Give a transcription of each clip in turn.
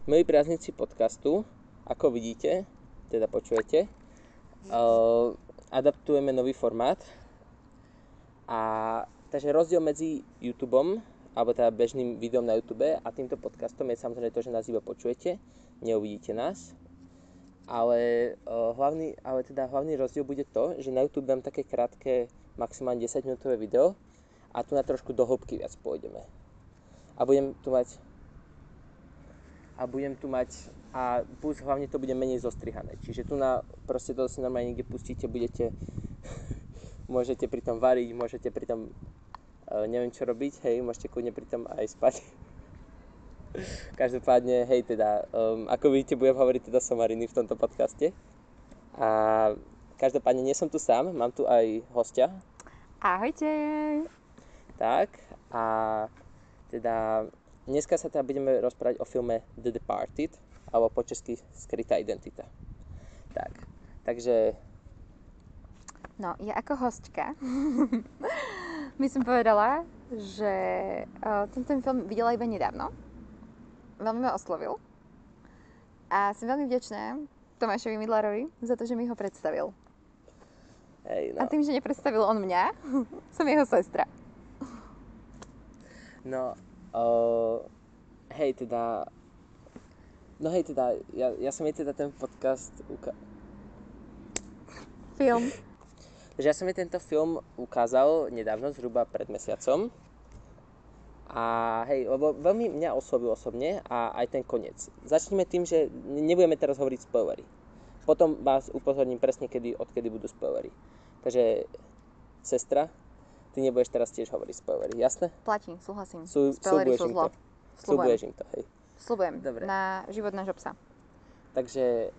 Milí priaznici podcastu, ako vidíte, teda počujete, adaptujeme nový formát. Takže rozdiel medzi YouTubeom, alebo teda bežným videom na YouTube a týmto podcastom je samozrejme to, že nás iba počujete, neuvidíte nás. Ale hlavný rozdiel bude to, že na YouTube dám také krátke, maximálne 10-minútové video a tu na trošku do hĺbky viac pôjdeme. A plus hlavne to bude menej zostrihané. Čiže tu na proste to si normálne niekde pustíte, môžete pri tom variť, môžete pri tom neviem čo robiť, hej, môžete kľudne pri tom aj spať. Každopádne, hej, teda, ako vidíte, budem hovoriť teda somariny v tomto podcaste. A každopádne nie som tu sám, mám tu aj hostia. Ahojte! Tak, a teda dneska sa teda budeme rozprávať o filme The Departed, alebo po česky Skrytá identita. Takže... No, ja ako hostka by som povedala, že ten film videla iba nedávno. Veľmi ma oslovil. A som veľmi vďačná Tomášovi Midlarovi za to, že mi ho predstavil. Hej, no. A tým, že nepredstavil on mňa, som jeho sestra. Ja som jej teda ten podcast Film. Takže ja som jej tento film ukázal nedávno, zhruba pred mesiacom. A hej, lebo veľmi mňa oslovil osobne a aj ten koniec. Začneme tým, že nebudeme teraz hovoriť spoilery. Potom vás upozorním presne, odkedy budú spoilery. Takže, sestra, ty nebudeš teraz tiež hovoriť spoilery, jasné? Platím, súhlasím. Spoilery sú zlo. Sľubuješ im to, hej. Sľubujem. Dobre. Na život nášho psa. Takže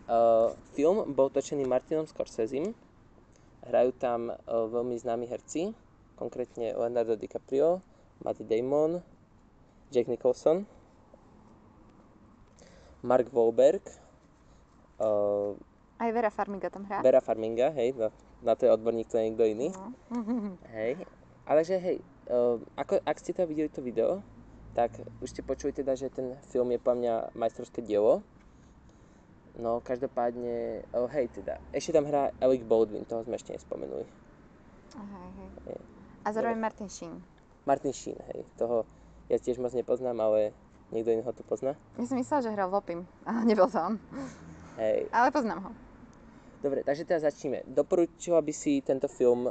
film bol točený Martinom Scorsesim. Hrajú tam veľmi známi herci, konkrétne Leonardo DiCaprio, Matt Damon, Jack Nicholson, Mark Wahlberg. Aj Vera Farmiga tam hrá. Vera Farmiga, hej, na to je odborník, to je niekto iný. No. Hej, ale že hej, ak ste teda videli to video, tak už ste počuli teda, že ten film je pre mňa majstrovské dielo. No, každopádne, hej, teda, ešte tam hrá Alec Baldwin, toho sme ešte nespomenuli. Hej. A zároveň Martin Sheen. Martin Sheen, hej, toho ja tiež moc nepoznám, ale niekto iný ho tu pozná. Ja som myslela, že hral v Opim, ale nebol to on. Hej. Ale poznám ho. Dobre, takže teraz začneme. Doporučila by si tento film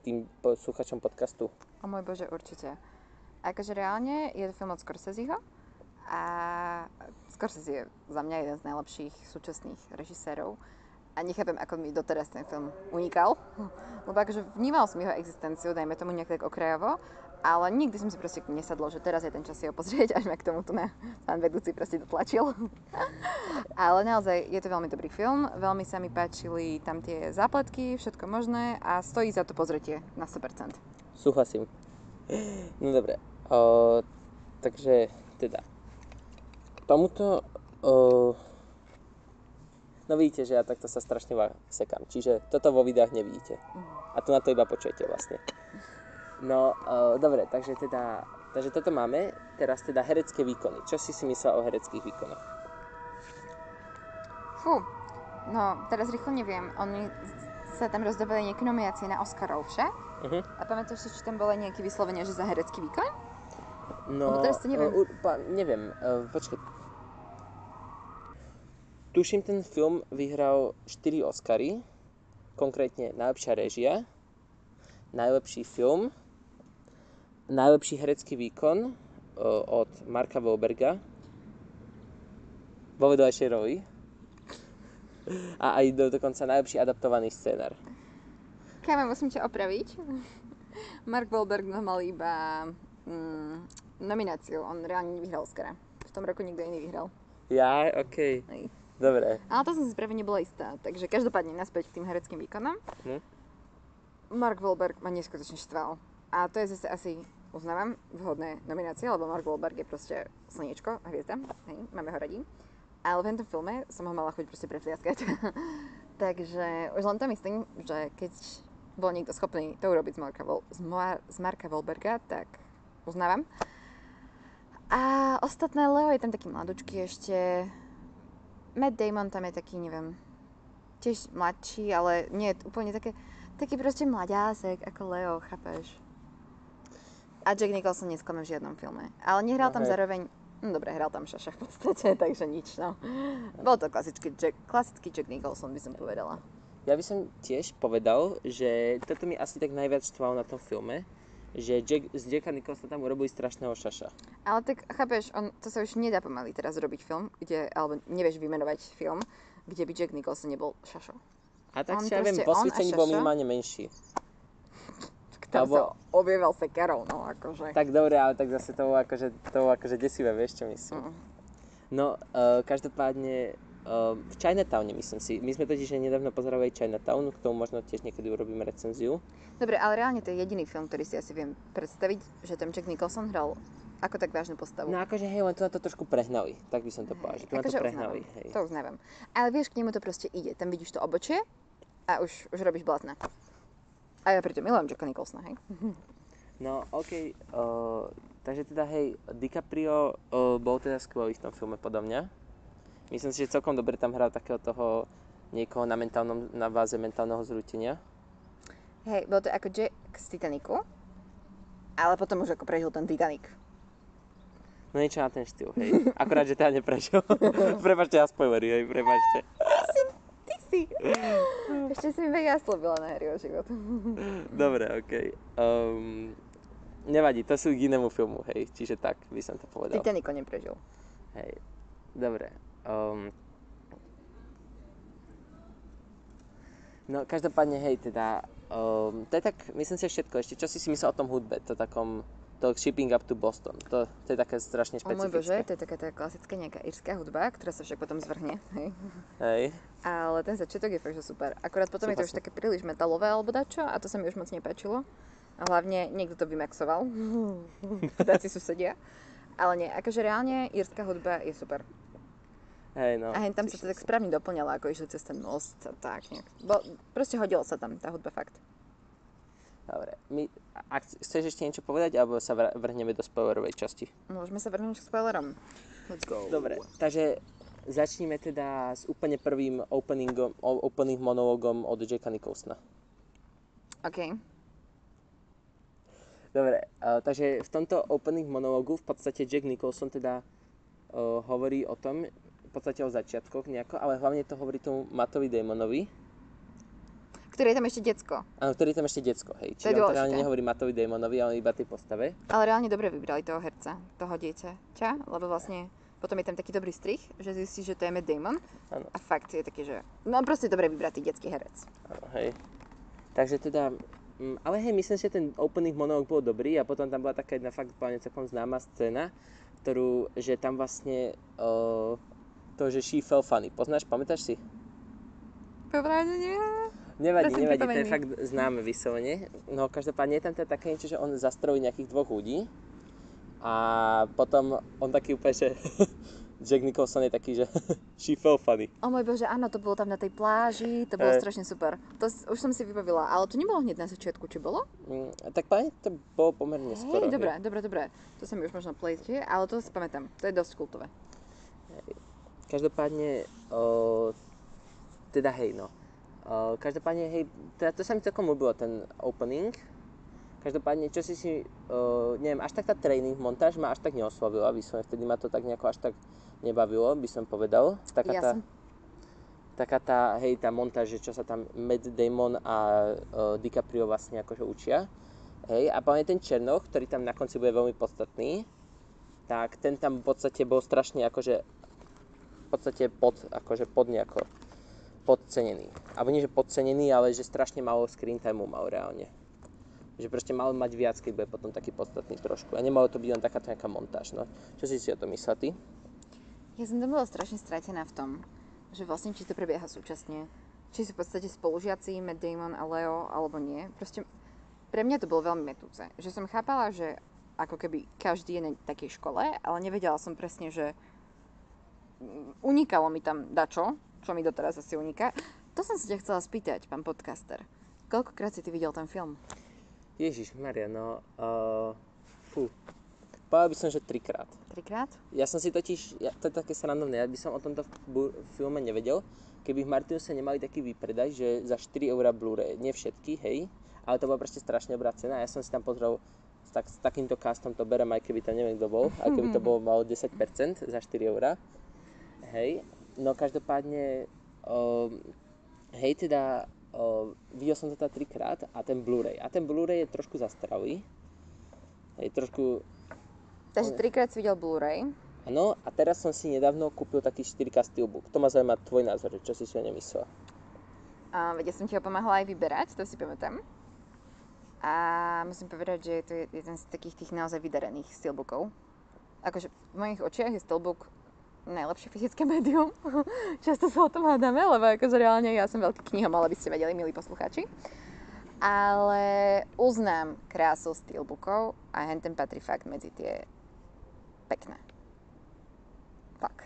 tým posluchačom podcastu? O môj Bože, určite. Akože reálne je to film od Scorseseho a Scorsese je za mňa jeden z najlepších súčasných režisérov a nechápem, ako mi doteraz ten film unikal, lebo akože vnímal som jeho existenciu, dajme tomu nejak tak okrajovo, ale nikdy som si proste nesadlo, že teraz je ten čas si ho pozrieť, až ma k tomu tu pán vedúci proste dotlačil. Ale naozaj je to veľmi dobrý film, veľmi sa mi páčili tam tie zápletky, všetko možné a stojí za to pozretie na 100%. Súhlasím. No dobre, takže teda tomuto no vidíte, že ja takto sa strašne sekám, čiže toto vo videách nevidíte a tu na to iba počujete vlastne. No dobre, takže toto máme, teraz teda herecké výkony. Čo si myslel o hereckých výkonoch? No teraz rýchlo neviem, oni sa tam rozdávali nejaké nominácie na Oscarov však? A pamätáš si, či tam bolo nejaké vyslovenie, že za herecký výkon? No, teraz to neviem. Neviem, počkaj. Tuším, ten film vyhral 4 Oscary, konkrétne najlepšia réžia, najlepší film, najlepší herecký výkon od Marka Wahlberga vo vedľajšej roli a aj dokonca najlepší adaptovaný scénar. Kámo, musím ťa opraviť. Mark Wahlberg mal iba nomináciu, on reálne nevyhral Oscara. V tom roku nikto iný vyhral. Ja, okej. Hej. Dobre. Ale to som si práve nebola istá, takže každopádne naspäť k tým hereckým výkonom. Mark Wahlberg ma neskutočne štval. A to je zase asi, uznávam, vhodné nominácie, lebo Mark Wahlberg je proste slniečko, hviezda, hej, máme ho radi. Ale v tom filme som ho mala chuť proste prefliaskať. Takže už len to myslím, že keď bol niekto schopný to urobiť z Marka Wahlberga, tak uznávam. A ostatné Leo je tam taký mladučký ešte. Matt Damon tam je taký, neviem, tiež mladší, ale nie úplne taký proste mladiásek ako Leo, chápeš? A Jack Nicholson nesklame v žiadnom filme. Ale nehral tam zároveň... No dobre, hral tam Šaša v podstate, takže nič, no. Bol to klasický Jack Nicholson, by som povedala. Ja by som tiež povedal, že toto mi asi tak najviac štvalo na tom filme, že z Jacka Nicholsona tam urobili strašného Šaša. Ale tak, chápeš, to sa už nedá pomaly teraz robiť film, alebo nevieš vymenovať film, kde by Jack Nicholson nebol Šašo. A tak si ja viem, v Osvietení bol minimálne menší. Tam sa objavil sekerov, no akože. Tak dobre, ale tak zase to akože desivé, vieš čo myslím. No, každopádne v Chinatowne myslím si. My sme totiž nedávno pozerali Chinatown, k tomu možno tiež niekedy urobíme recenziu. Dobre, ale reálne to je jediný film, ktorý si asi viem predstaviť, že tam Jack Nicholson hral ako tak vážnu postavu. No akože hej, len tu na to trošku prehnali, tak by som to povedal, že tu na to prehnali. Hej. To uznávam. Ale vieš, k nemu to proste ide. Tam vidíš to obočie a už robíš blázna. A ja pritom milujem Jacka Nicholsona, hej. No, okej. Takže teda, hej, DiCaprio bol teda skvelý v tom filme podľa mňa. Myslím si, že celkom dobre tam hral takého toho niekoho na báze mentálneho zrútenia. Hej, bol to ako Jack z Titanicu, ale potom už ako prežil ten Titanic. No niečo na ten štýl, hej. Akorát, že teda neprežil. Prepáčte, ja spoilery, hej, prepáčte. Ty si. Ešte si mi mega slúbila na Harryho život. Dobre, okej. Nevadí, to sú k inému filmu, hej. Čiže tak by som to povedal. Titanic neprežil. Hej, dobre. No každopádne, hej, teda, to je tak, myslím si všetko. Ešte, čo si myslel o tom hudbe, to Shipping Up to Boston, to je také strašne špecifické. O môj bože, to je taká tá klasická nejaká írska hudba, ktorá sa však potom zvrhne, hej. Hej. Ale ten začiatok je fakt, že super. Akorát potom je to už také príliš metalové alebo dačo a to sa mi už moc nepáčilo. A hlavne niekto to vymaxoval, chudáci susedia. Ale nie, akože reálne írska hudba je super. Hej, no. A tam sa to tak správne doplňalo, ako išli cez ten most a tak nejak. Proste hodilo sa tam tá hudba fakt. Dobre, ak chceš ešte niečo povedať, alebo sa vrhneme do spoilerovej časti? Môžeme sa vrhnúť k spoilerom. Let's go. Dobre, takže začneme teda s úplne prvým opening monológom od Jacka Nicholsona. OK. Dobre, takže v tomto opening monológu v podstate Jack Nicholson teda hovorí o tom, v podstate o začiatkoch nejako, ale hlavne to hovorí tomu Mattovi Damonovi, ktorý je tam ešte decko. Áno, ktorý je tam ešte decko, hej. Čiže on reálne nehovorí Mattovi Damonovi, ale iba tej postave. Ale reálne dobre vybrali toho herca, toho dieťaťa, lebo vlastne potom je tam taký dobrý strih, že zistíš, že to je Matt Damon. Áno. A fakt je taký, že no proste dobre vybratý detský herec. Áno, hej. Takže teda, ale hej, myslím si, že ten opening monológ bol dobrý a potom tam bola taká jedna fakt celkom známa scéna, že tam vlastne to, že she fell funny. Poznáš, pamätáš si? Popravde nie. Nevadí, to je fakt známe vyslovene. No každopádne je tam teda také niečo, že on zastrojí nejakých dvoch ľudí a potom on taký úplne, že Jack Nicholson je taký, že she fell funny. O môj bože, áno, to bolo tam na tej pláži, to bolo strašne super. To už som si vybavila, ale to nebolo hneď na začiatku, či bolo? Tak páne, to bolo pomerne skoro. Dobre. To sa mi už možno pletie, ale to si pamätám, to je dosť kultové. Každopádne, teda hej, no. Každopádne, hej, teda to sa mi celkom ľúbilo, ten opening. Každopádne, čo neviem, až tak tá training montáž ma až tak neoslovila, vtedy ma to tak nejako až tak nebavilo, by som povedal. Taká tá montáž, že čo sa tam Matt Damon a DiCaprio vlastne akože učia. Hej, a poviem ten Černoch, ktorý tam na konci bude veľmi podstatný, tak ten tam v podstate bol strašne akože podcenený. Alebo nie, že podcenený, ale že strašne málo screen timeu mal reálne. Že proste mal mať viac, keď bude potom taký podstatný trošku. A nemalo to byť len takáto nejaká montáž, no. Čo si o tom myslel ty? Ja som tam bola strašne stratená v tom, že vlastne či to prebieha súčasne. Či sú v podstate spolužiaci Matt Damon a Leo, alebo nie. Proste pre mňa to bolo veľmi metúce. Že som chápala, že ako keby každý je na takej škole, ale nevedela som presne, že unikalo mi tam dačo, čo mi doteraz asi uniká. To som sa ťa chcela spýtať, pán podcaster. Koľkokrát si ty videl ten film? Ježišmaria, no... Povedal by som, že 3-krát. 3-krát? Ja som si totiž, to je také srandovné, ja by som o tomto filme nevedel, keby v Martinuse nemali taký výpredaj, že za 4 € Blu-ray, nie všetky, hej, ale to bola proste strašne dobrá cena. Ja som si tam pozrel, s takýmto castom to berem, aj keby tam neviem kto bol, aj keby to bolo malo 10% za 4 €. Hej, no každopádne, hej, teda, videl som to teda 3-krát a ten Blu-ray. A ten Blu-ray je trošku zastaralý. Hej, trošku... Takže 3-krát si videl Blu-ray. Áno, a teraz som si nedávno kúpil taký 4K Steelbook. To ma zaujíma tvoj názor, čo si o nemyslela. Veď ja som ti ho pomáhala aj vyberať, to si pamätám. A musím povedať, že to je jeden z takých tých naozaj vydarených Steelbookov. Akože v mojich očiach je Steelbook najlepšie fyzické médium. Často sa o tom hádame, lebo akože reálne ja som veľký knihomol, aby ste vedeli, milí poslucháči. Ale uznám krásu Steelbookov a ten patrí fakt medzi tie pekné. Tak.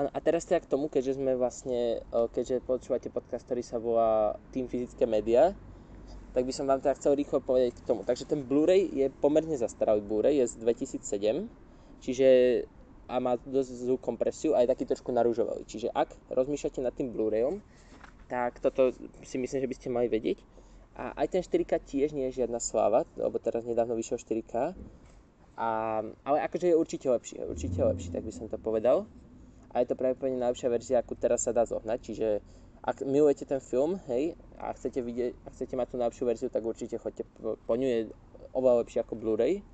A teraz teda k tomu, keďže sme vlastne, keďže počúvate podcast, ktorý sa volá Tým fyzické médiá, tak by som vám teda chcel rýchlo povedať k tomu. Takže ten Blu-ray je pomerne zastaralý Blu-ray, je z 2007, čiže a má dosť zlú kompresiu a je taký trošku narúžovalý. Čiže ak rozmýšľate nad tým Blu-rayom, tak toto si myslím, že by ste mali vedieť. A aj ten 4K tiež nie je žiadna sláva, lebo teraz nedávno vyšiel 4K. Ale akože je určite lepší, tak by som to povedal. A je to pravdepodobne najlepšia verzia, akú teraz sa dá zohnať. Čiže ak milujete ten film, hej, a chcete mať tú najlepšiu verziu, tak určite choďte po ňu, je oveľa lepšie ako Blu-ray.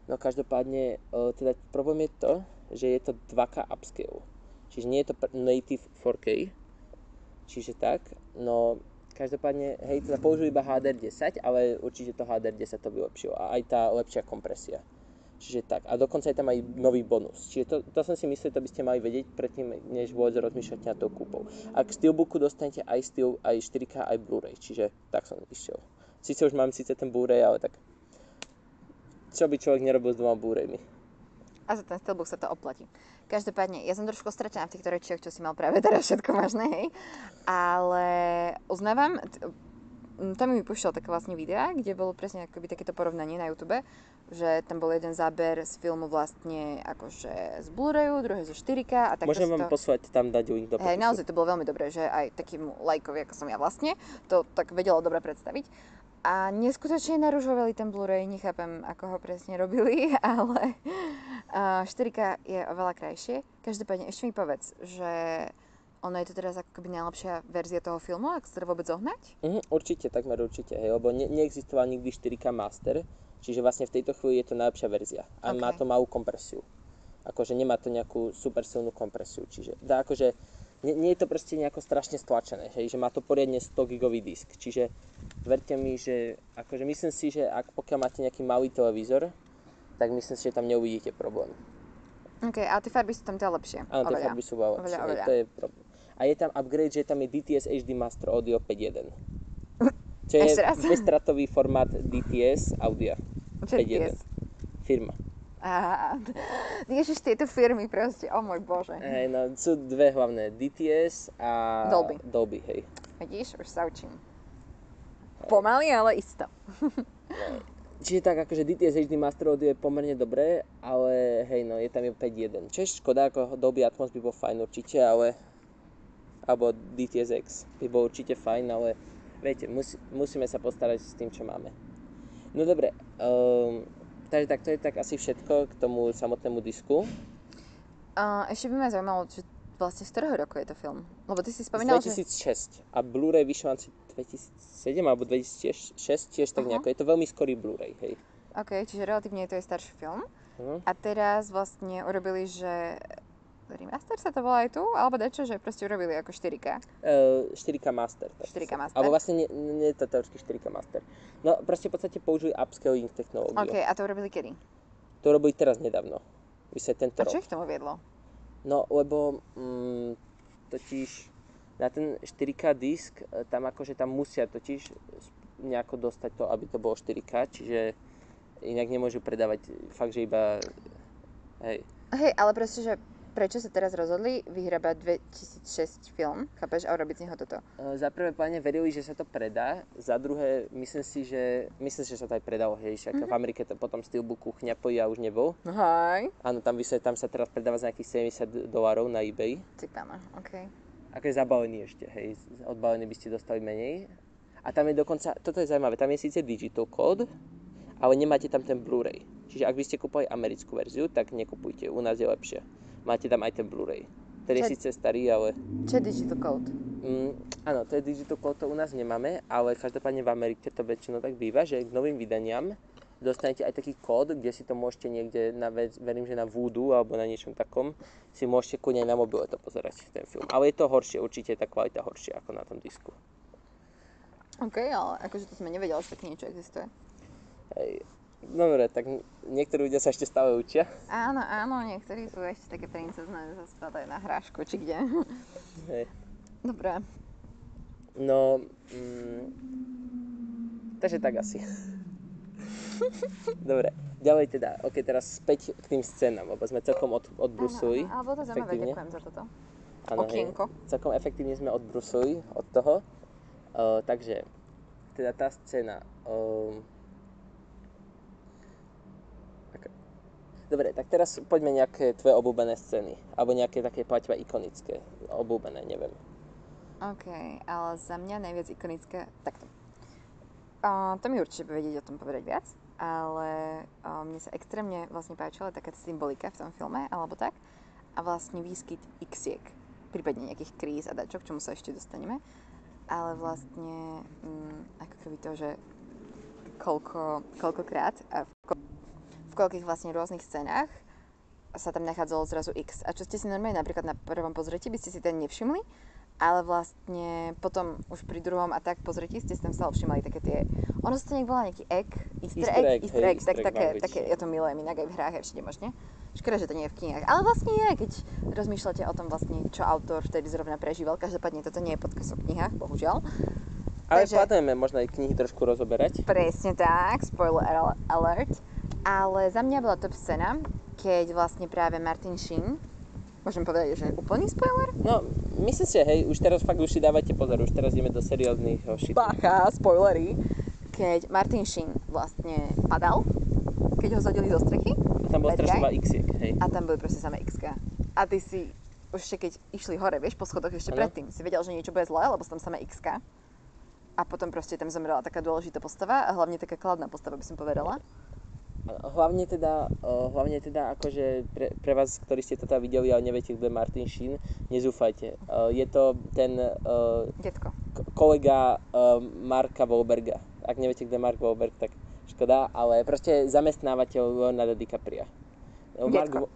No každopádne, teda problém je to, že je to 2K upscale. Čiže nie je to native 4K. Čiže tak, no každopádne, hej, teda použijú iba HDR10, ale určite to HDR10 to vylepšilo a aj tá lepšia kompresia. Čiže tak, a dokonca je tam aj nový bonus. Čiže to som si myslel, to by ste mali vedieť predtým, než vôbec rozmýšľate nad tou kúpou. A k Steelbooku dostanete aj 4K, aj Blu-ray, čiže tak som išiel. Sice už mám ten Blu-ray, ale tak čo by človek nerobil s 2 Blu-raymi. A za ten Steelbook sa to oplatí. Každopádne, ja som trošku stratená v týchto rečiach, čo si mal práve teraz všetko možné, hej. Ale uznávam, tam mi púšťal také vlastne videá, kde bolo presne akoby takéto porovnanie na YouTube, že tam bol jeden záber z filmu vlastne akože z Blu-rayu, druhý zo 4K a tak. Môžem vám poslať tam dať link do popisu. Hej, naozaj to bolo veľmi dobré, že aj takým lajkovi, ako som ja vlastne, to tak vedelo dobre predstaviť. A neskutočne narúžovali ten Blu-ray, nechápem, ako ho presne robili, ale 4K je oveľa krajšie. Každopádne ešte mi povedz, že ono je to teraz akoby najlepšia verzia toho filmu, ak sa to vôbec zohnať? Určite, takmer určite, hej, lebo neexistoval nikdy 4K Master, čiže vlastne v tejto chvíli je to najlepšia verzia a má to malú kompresiu. Akože nemá to nejakú super silnú kompresiu, čiže akože nie je to proste nejako strašne stlačené, hej, že má to poriadne 100 gigový disk, čiže verte mi, že akože myslím si, že pokiaľ máte nejaký malý televízor, tak myslím si, že tam neuvidíte problém. OK, a tie farby sú tam teda lepšie? Áno, tie farby sú veľa lepšie, hej, to je problém. A je tam upgrade, že tam je DTS HD Master Audio 5.1. Čo je bezstratový formát DTS Audio 5.1. Firma. Ježiš, tieto firmy proste, o môj Bože. Hej, no sú dve hlavné, DTS a Dolby, hej. Vidíš, už sa učím. Pomaly, ale isto. Čiže tak, akože DTS HD Master Audio je pomerne dobré, ale hej, no je tam 5.1. Čo je škoda, ako Dolby Atmos by bol fajn určite, ale alebo DTS X by bol určite fajn, ale viete, musíme sa postarať s tým, čo máme. No dobre, takže tak, to je tak asi všetko k tomu samotnému disku. Ešte by ma zaujímalo, že vlastne z ktorého roku je to film? Lebo ty si spomínal, z 2006 a Blu-ray vyšiel asi 2007 alebo 2006, tiež tak nejako. Je to veľmi skorý Blu-ray, hej. OK, čiže relatívne je to aj starší film. A teraz vlastne urobili, že remaster sa to volá aj tu? Alebo dačo, že proste urobili ako 4K? 4K Master. 4K Master. Alebo vlastne nie je to teoreticky 4K Master. No proste v podstate použili upscaling technológiu. OK, a to urobili kedy? To urobili teraz nedávno. Myslím, tento rok. A čo ich tomu viedlo? No, lebo totiž na ten 4K disk, tam akože tam musia totiž nejako dostať to, aby to bolo 4K, čiže inak nemôžu predávať fakt, že iba, hej. Hej, ale proste, že prečo sa teraz rozhodli vyhrabať 2006 film, chápeš, a urobiť z neho toto? Za prvé páne verili, že sa to predá, za druhé myslím si, že sa to aj predalo, hej, však v Amerike to potom Steelbooku chňapojí a už nebol. Hej. Áno, tam sa teraz predáva za nejakých $70 na eBay. Ty pána, okej. Ako je zabalený ešte, hej, odbalený by ste dostali menej. A tam je dokonca, toto je zaujímavé, tam je síce digital kód, ale nemáte tam ten Blu-ray. Čiže ak by ste kúpali americkú verziu, tak nekupujte, u nás je lepšie. Máte tam aj ten Blu-ray. Ten je síce starý, ale... Čo je digital code? Áno, to je digital code, to u nás nemáme, ale každopádne v Amerike to väčšinou tak býva, že k novým vydaniam dostanete aj taký kód, kde si to môžete niekde, verím, že na Vudu alebo na niečom takom, si môžete kľudne aj na mobile to pozerať, ten film. Ale je to horšie, určite je tá kvalita horšia ako na tom disku. OK, ale akože to sme nevedeli, že také niečo existuje. Hej. Dobre, tak niektorí ľudia sa ešte stále učia. Áno, niektorí sú ešte také princezné, že sa spadajú na hrášku, či kde. Hej. Dobre. No, takže tak asi. Dobre, ďalej teda, ok, teraz späť k tým scénám, lebo sme celkom odbrusili. Áno, ale bolo to zaujímavé, ďakujem za toto. Áno, okienko. Celkom efektívne sme odbrusili od toho. Takže, teda tá scéna... Dobre, tak teraz poďme nejaké tvoje obľúbené scény. Alebo nejaké také plaťové ikonické. Obľúbené, neviem. OK, ale za mňa najviac ikonické... Takto. To mi určite bude vedieť o tom povedať viac, ale mne sa extrémne vlastne páčila taká symbolika v tom filme, alebo tak. A vlastne výskyt X-iek. Prípadne nejakých kríz a dačo, k čomu sa ešte dostaneme. Ale vlastne, ako keby to, že koľkokrát a v koľkých vlastne rôznych scénách sa tam nachádzalo zrazu X. A čo ste si normálne napríklad na prvom pozretí by ste si ten nevšimli, ale vlastne potom už pri druhom a tak pozretí ste si tam stále všimali také tie... Ono sa to nejak volá nejaký Easter egg, také, ja to milujem inak aj v hrách, aj všade možne. Škoda, že to nie je v knihách. Ale vlastne je, keď rozmýšľate o tom vlastne, čo autor vtedy zrovna prežíval. Každopádne toto nie je podcast o knihách, bohužiaľ. Ale plánujeme možno aj knihy trošku rozoberať. Presne tak, spoiler alert. Ale za mňa bola top scéna, keď vlastne práve Martin Sheen, môžem povedať, že úplný spoiler? No, myslím si, hej, už teraz fakt už si dávajte pozor, už teraz ideme do serióznych šitu. Bacha, spoilery. Keď Martin Sheen vlastne padal, keď ho zhodili zo strechy. A tam bolo strašne veľa X-iek, hej. A tam boli proste samé X-ka. A ty si, už keď išli hore, vieš, po schodoch ešte predtým, si vedel, že niečo bude zlé, lebo sú tam samé X-ka. A potom proste tam zomrela taká dôležitá postava a hlavne taká kladná postava, by som povedala. Hlavne teda akože pre vás, ktorí ste to teda videli, ale neviete, kto je Martin Sheen, nezúfajte. Je to ten Detko. Kolega Marka Wahlberga. Ak neviete, kto je Mark Wahlberg, tak škoda, ale proste zamestnávateľ Leonardo DiCapria. Detko.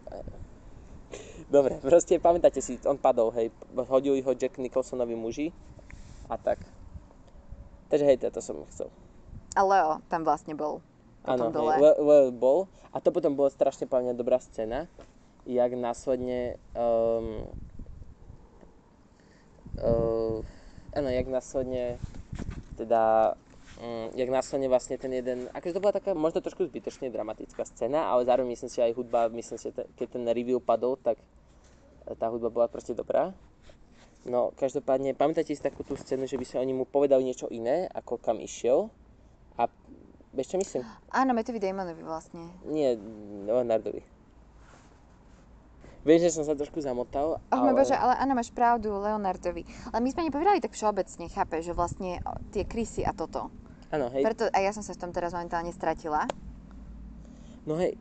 Dobre, proste pamätáte si, on padol, hej, hodili ho Jack Nicholsonovi muži a tak. Takže hej, to som chcel. A Leo tam vlastne bol. Áno, Leo bol. A to potom bola strašne pre mňa dobrá scéna, jak následne vlastne ten jeden, akože to bola taká možno trošku zbytočne dramatická scéna, ale zároveň myslím si aj hudba, keď ten review padol, tak tá hudba bola proste dobrá. No, každopádne, pamätáte si takú tú scénu, že by sa oni mu povedali niečo iné, ako kam išiel? A vieš, čo myslím? Áno, Mattovi Damonovi vlastne. Nie, Leonardovi. Vieš, že som sa trošku zamotal, ale... Bože, ale áno, máš pravdu, Leonardovi. Ale my sme nepovedali tak všeobecne, chápeš, že vlastne tie krysy a toto. Áno, hej. Preto aj ja som sa v tom teraz momentálne stratila. No hej.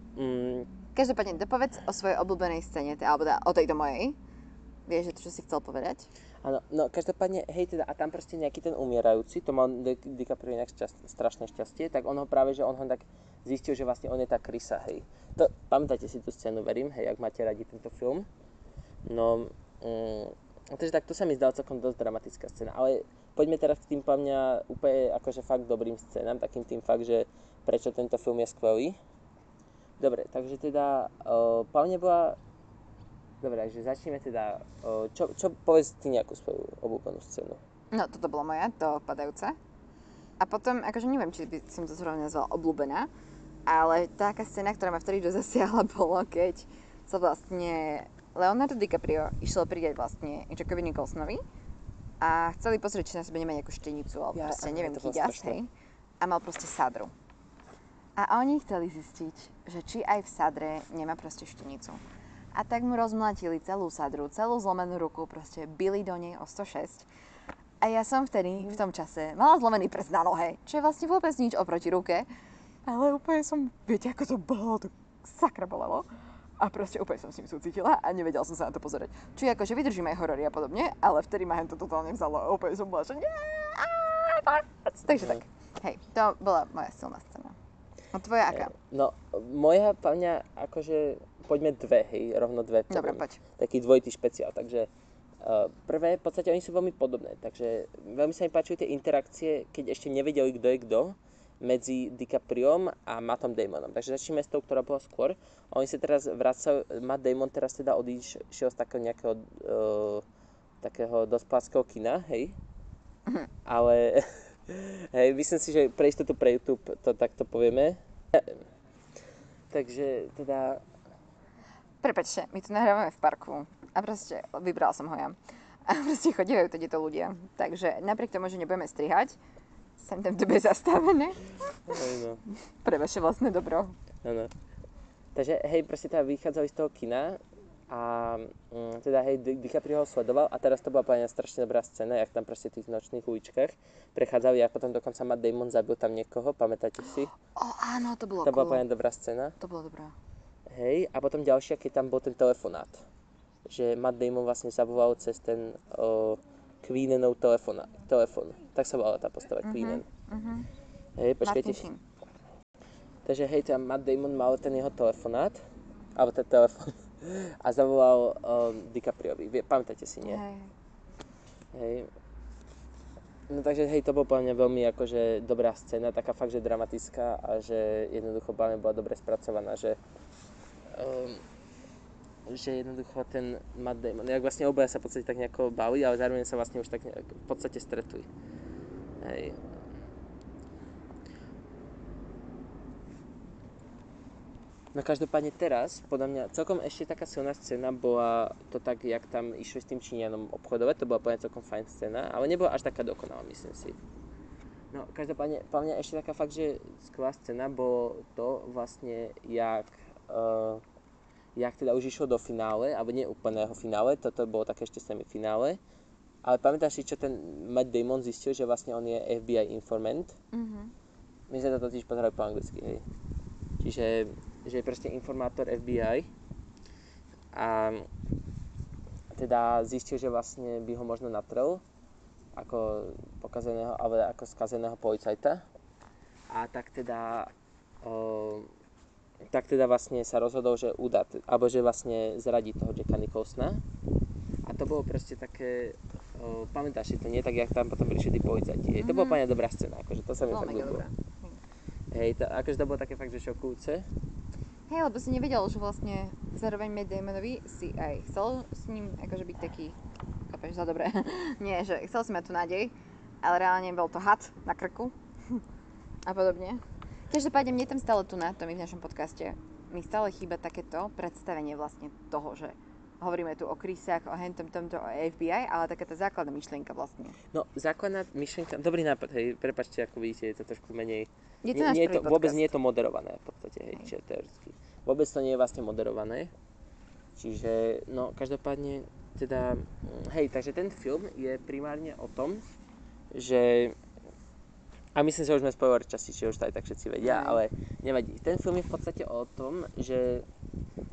Každopádne, dopovedz o svojej obľúbenej scéne, alebo o tejto mojej. Vieš, že to, čo si chcel povedať? Áno, no každopádne, hej teda, a tam proste nejaký ten umierajúci, to mal DiCaprio inak strašné šťastie, tak on ho tak zistil, že vlastne on je tá krysa, hej. Pamätáte si tú scénu, verím, hej, ak máte radi tento film. No, takže tak to sa mi zdala celkom dosť dramatická scéna, ale poďme teraz k tým po mňa úplne akože fakt dobrým scénám, takým tým fakt, že prečo tento film je skvelý. Dobre, takže teda, po mňa bola... Dobre, takže začneme teda, čo povedz ty nejakú svoju obľúbenú scénu? No, toto bola moja, to padajúce. A potom, akože neviem, či by som to zrovna nazvala obľúbená, ale taká scéna, ktorá ma vtedy dosť zasiahla, bolo, keď sa vlastne Leonardo DiCaprio išiel pridať vlastne Jackovi Nicholsonovi a chceli pozrieť, či na sebe nemá nejakú štenicu, alebo proste neviem, to bolo chyťas, strašné. hej. A mal proste sadru. A oni chceli zistiť, že či aj v sadre nemá proste štenicu. A tak mu rozmlatili celú sadru, celú zlomenú ruku, proste bili do nej o 106. A ja som vtedy, v tom čase, mala zlomený prst na nohe, čo je vlastne vôbec nič oproti ruke. Ale úplne som, viete, ako to bolo, to sakra bolelo. A proste úplne som s ním súcitila a nevedela som sa na to pozerať. Čiže akože vydržím aj horory a podobne, ale vtedy ma to totálne vzalo a úplne som bola, že nie. Takže tak. Hej, to bola moja silná scéna. A tvoja aká? No, moja pevňa, akože, poďme dve, hej, rovno dve. Dobre, poď. Taký dvojitý špeciál, takže prvé, v podstate oni sú veľmi podobné, takže veľmi sa mi páčujú tie interakcie, keď ešte nevedeli, kto je kto, medzi DiCapriom a Mattom Damonom. Takže začneme s tou, ktorá bola skôr. Oni sa teraz vracajú, Matt Damon teraz teda odišiel z takého nejakého takého dospeláckého kina, hej. Ale hej, myslím si, že pre istotu pre YouTube to takto povieme. Takže teda... Prepačte, my tu nahrávame v parku a proste vybral som ho ja. A proste chodívajú tieto ľudia. Takže napriek tomu, že nebudeme strihať, sem tam to bude zastavené. No. Pre vaše vlastné dobro. Áno. Takže hej, proste teda vychádzali z toho kina a teda hej, DiCaprio ho sledoval a teraz to bola pre mňa strašne dobrá scéna, jak tam proste v tých nočných uličkách prechádzali a potom dokonca Matt Damon zabil tam niekoho, pamätáte si? Áno, to bolo To bola cool. pre mňa dobrá scéna. To bolo dobré. Hej, a potom ďalšia, keď tam bol ten telefonát. Že Matt Damon vlastne zavolal cez ten Queenenov telefón. Tak sa volala tá postava, Queenen. Hej, počkajte. Martin Sheen. Takže hej, tam Matt Damon mal ten jeho telefonát, alebo ten telefón, a zavolal DiCapriovi. Pamätáte si, nie? Hej. No takže hej, to bol pre mňa veľmi akože dobrá scéna, taká fakt, že dramatická a že jednoducho bola dobre spracovaná, že jednoducho ten Matt Damon, jak vlastne obaja sa v podstate tak nejako bavili, ale zároveň sa vlastne už tak v podstate stretli. Hej. No každopádne teraz, podľa mňa celkom ešte taká silná scéna bola to tak, jak tam išli s tým Číňanom obchodovať, to bola podľa mňa celkom fajn scéna, ale nebola až taká dokonalá, myslím si. No každopádne, podľa mňa ešte taká fakt, že skvelá scéna bolo to vlastne, jak teda už išlo do finále, alebo nie úplného finále, toto bolo také ešte semifinále, ale pamätáš si, čo ten Matt Damon zistil, že vlastne on je FBI informant? My sme to totiž pozerali po anglicky, hej. Čiže že je proste informátor FBI a teda zistil, že vlastne by ho možno natrel ako pokazeného, ale ako skazeného policajta a tak teda vlastne sa rozhodol, že udá, alebo že vlastne zradí toho Jacka Nicholsona a to bolo proste také pamätáš si to, nie? Tak jak tam potom prišli tí policajti. To bola úplne dobrá scéna, akože to sa mi fakt ľúbilo. Hej, akože to bolo také fakt, že šokujúce. Hej, lebo si nevedel, že vlastne zároveň Matt Damonovi si aj chcel s ním akože byť taký, chápeš, za dobré. Nie, že chcel si mať tú nádej, ale reálne bol to had na krku a podobne. Každopádne mne tam stále tu na tom i v našom podcaste mi stále chýba takéto predstavenie vlastne toho, že hovoríme tu o Chrisách, o tomto, o FBI, ale taká tá základná myšlienka vlastne. No, základná myšlienka, dobrý nápad, hej, prepáčte, ako vidíte, je to trošku menej... Je to náš prvý podcast. Vôbec nie je to moderované v podstate, hej, čiže teoreticky. Vôbec to nie je vlastne moderované. Čiže, no, každopádne, teda, hej, takže ten film je primárne o tom, že... A myslím, že už sme spoiler časti, čiže už to aj tak všetci vedia, ale nevadí. Ten film je v podstate o tom, že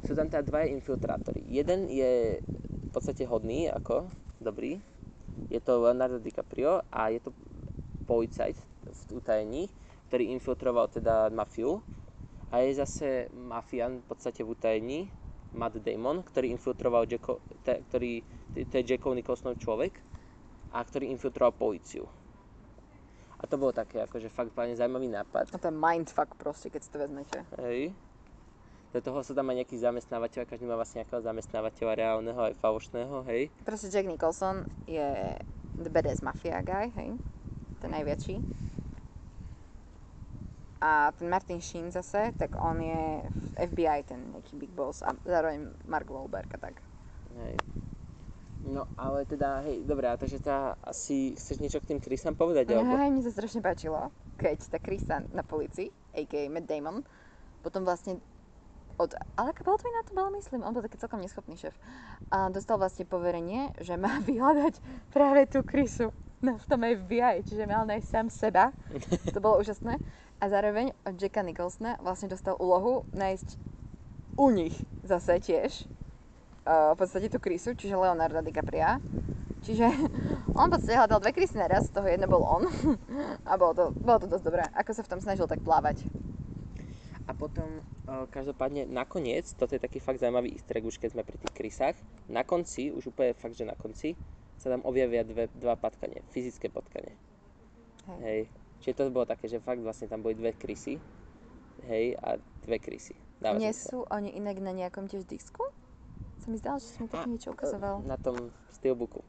sú tam teda dvaja infiltrátori. Jeden je v podstate hodný, ako dobrý. Je to Leonardo DiCaprio a je to policajt v utajení, ktorý infiltroval teda mafiu. A je zase mafián v podstate v utajení, Matt Damon, ktorý infiltroval to je Jackov Nicholsonov človek a ktorý infiltroval políciu. A to bolo také akože fakt veľmi zaujímavý nápad. A to je mindfuck proste, keď si to vezmete. Hej. Do toho sú tam aj nejakí zamestnávateľ, každý má vlastne nejakého zamestnávateľa reálneho aj falošného, hej. Proste Jack Nicholson je the badass mafia guy, hej. Ten najväčší. A ten Martin Sheen zase, tak on je v FBI ten nejaký big boss a zároveň Mark Wahlberg a tak. Hej. No, ale teda, hej, dobré, a takže teda asi chceš niečo k tým Chrisom povedať, alebo? Mne sa strašne páčilo, keď tá Krista na polícii, a.k.a. Matt Damon, potom vlastne Aleka Baldwina to bol, myslím, on bol taký celkom neschopný šéf. A dostal vlastne poverenie, že má vyhľadať práve tú Chrisu v tom FBI, čiže mal nájsť sám seba. To bolo úžasné. A zároveň od Jacka Nicholsona vlastne dostal úlohu nájsť u nich zase tiež v podstate tú Chrisu, čiže Leonarda DiCapria. Čiže on v podstate hľadal dve Chrisy naraz, z toho jedno bol on. A bolo to dosť dobré, ako sa v tom snažil tak plávať. A potom, každopádne, nakoniec, toto je taký fakt zaujímavý easter egg, už keď sme pri tých Chrisách, na konci, už úplne fakt, že na konci, sa tam objavia dva potkanie, fyzické potkanie. Hej. Čiže to bolo také, že fakt vlastne tam boli dve Chrisy, hej, a dve Chrisy. Nie sú oni inak na nejakom tiež disku? Sa mi zdalo, že si mi také niečo ukazoval. Na tom steelbooku.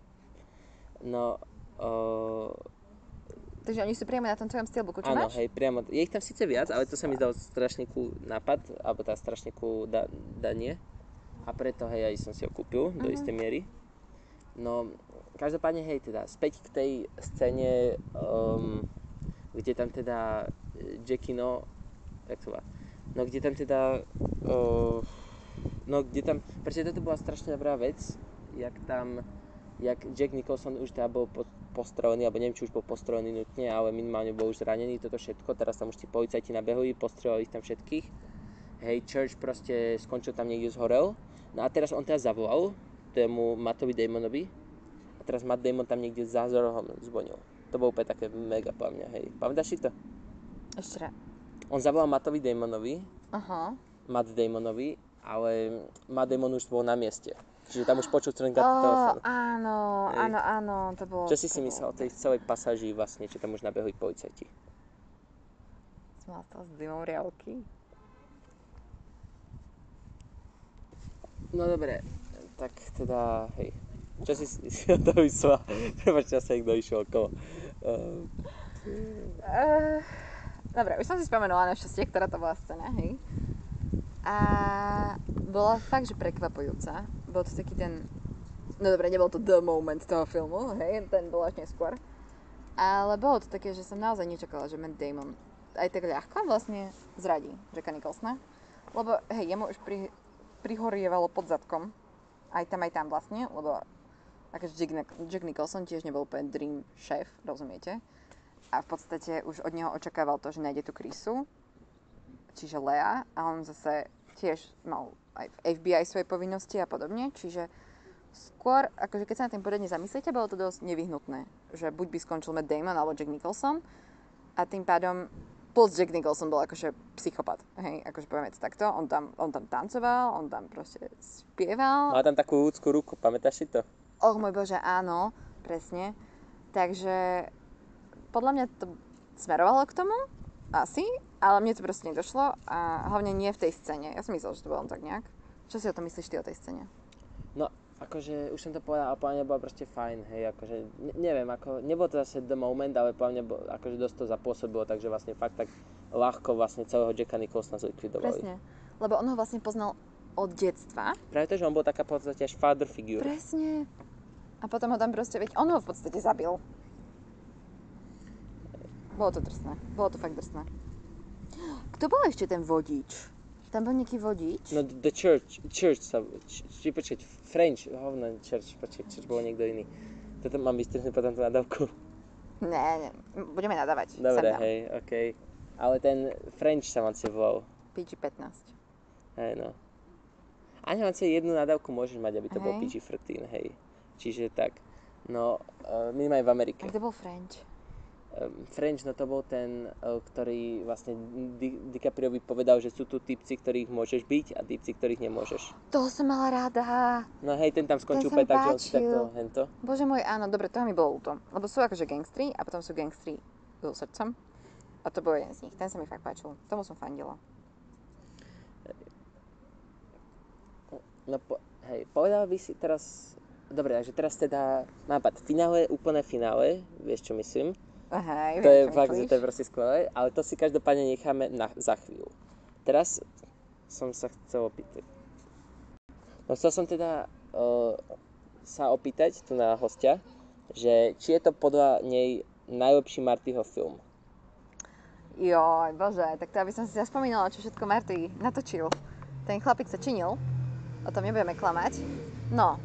No, takže oni sú priamo na tom tvojom steelbooku, čo áno, máš? hej, priamo. Je ich tam síce viac, ale to sa mi zdalo strašne cool nápad, alebo tá strašne cool danie. A preto, hej, aj som si ho kúpil do istej miery. No, každopádne, hej, teda, späť k tej scéne, kde tam teda Jackino, jak to má? No, kde tam teda, pretože toto bola strašne dobrá vec, jak Jack Nicholson už teda bol postrelený, alebo neviem, či už bol postrelený nutne, ale minimálne bol už zranený, toto všetko, teraz tam už tí policajti nabehli, postrelili ich tam všetkých. Hej, Church proste skončil tam niekde, zhorel. No a teraz on teraz zavolal tému Mattovi Damonovi a teraz Matt Damon tam niekde za rohom zvonil. To bolo úplne také mega po mňa, hej. Pamätáš si to? Ešte raz. On zavolal Mattovi Damonovi, Matt Damonovi, ale Matt Damon už bol na mieste. Čiže tam už počul ten telefón. Áno, to bolo... Čo si myslel o tej celej pasáži vlastne, čo tam už nabehli policajti? Som mal z dymom riavky. No dobre, tak teda, hej. Čo si o to myslela? Prepačte, ja sa niekto išiel okolo. Dobre, už som si spomenula na šťastie, ktorá to bola scéna, hej. A bola fakt, že prekvapujúca. Bol to taký ten... No dobre, nebol to the moment toho filmu, hej, ten bol až neskôr. Ale bolo to také, že som naozaj nečakala, že Matt Damon aj tak ľahko vlastne zradí Jacka Nicholsona. Lebo, hej, jemu už prihorievalo pod zadkom. Aj tam vlastne, lebo akože Jack Nicholson tiež nebol úplne dream šéf, rozumiete? A v podstate už od neho očakával to, že nájde tú Chrisu, čiže Lea, a on zase tiež mal aj v FBI svoje povinnosti a podobne, čiže skôr, akože keď sa na tým poriadne zamyslíte, bolo to dosť nevyhnutné, že buď by skončil Matt Damon alebo Jack Nicholson a tým pádom plus Jack Nicholson bol akože psychopat, hej, akože povieme to takto, on tam tancoval, on tam proste spieval. Má tam takú ľudskú ruku, pamätáš si to? Oh môj Bože, áno, presne. Takže podľa mňa to smerovalo k tomu, asi, ale mne to proste nedošlo a hlavne nie v tej scéne. Ja som myslela, že to bolo tak nejak. Čo si o tom myslíš ty o tej scéne? No, akože už som to povedal, ale podľa mňa bola proste fajn, hej, akože, neviem, ako, nebol to zase the moment, ale podľa mňa akože dosť to zapôsobilo, takže vlastne fakt tak ľahko vlastne celého Jacka Nicholsona zlikvidovali. Presne, lebo on ho vlastne poznal od detstva. Práve to, že on bol taká v podstate až father figure. Presne. A potom ho tam proste, veď on ho v podstate zabil. Bolo to drsné, bolo to fakt drsné. Kto bol ešte ten vodič? Tam bol nejaký vodič? No, the church sa, počkať, French, hovno, church, bol niekto iný. Toto mám vystrihnúť potom tú nadávku. Ne, budeme nadávať. Dobre, hej, okej. Ale ten French sa vám volal. PG-15. Hej, no. Ani len jednu nadávku môžeš mať, aby to bol PG-13, hej. Čiže tak. No, minimálne v Amerike. A kto bol French? French, no to bol ten, ktorý vlastne DiCapriovi povedal, že sú tu typci, ktorých môžeš byť a typci, ktorých nemôžeš. Toho som mala rada. No hej, ten tam skončil úplne tak, že on si takto hento. Bože môj, áno, dobre, toho mi bolo ľúto. Lebo sú akože gangstri a potom sú gangstri so srdcom. A to bol jeden z nich, ten sa mi fakt páčil. Tomu som fandila. No hej, povedal by si teraz... Dobre, takže teraz teda nápad finále, úplné finále, vieš čo myslím? Hej, to je fakt, že to je proste skvelé, ale to si každopádne necháme za chvíľu. Teraz som sa chcel opýtať. No chcel som teda sa opýtať tu na hostia, že či je to podľa nej najlepší Martyho film. Joj, bože, tak to aby som si zaspomínala, čo všetko Marty natočil. Ten chlapík sa činil, o tom nebudeme klamať. No,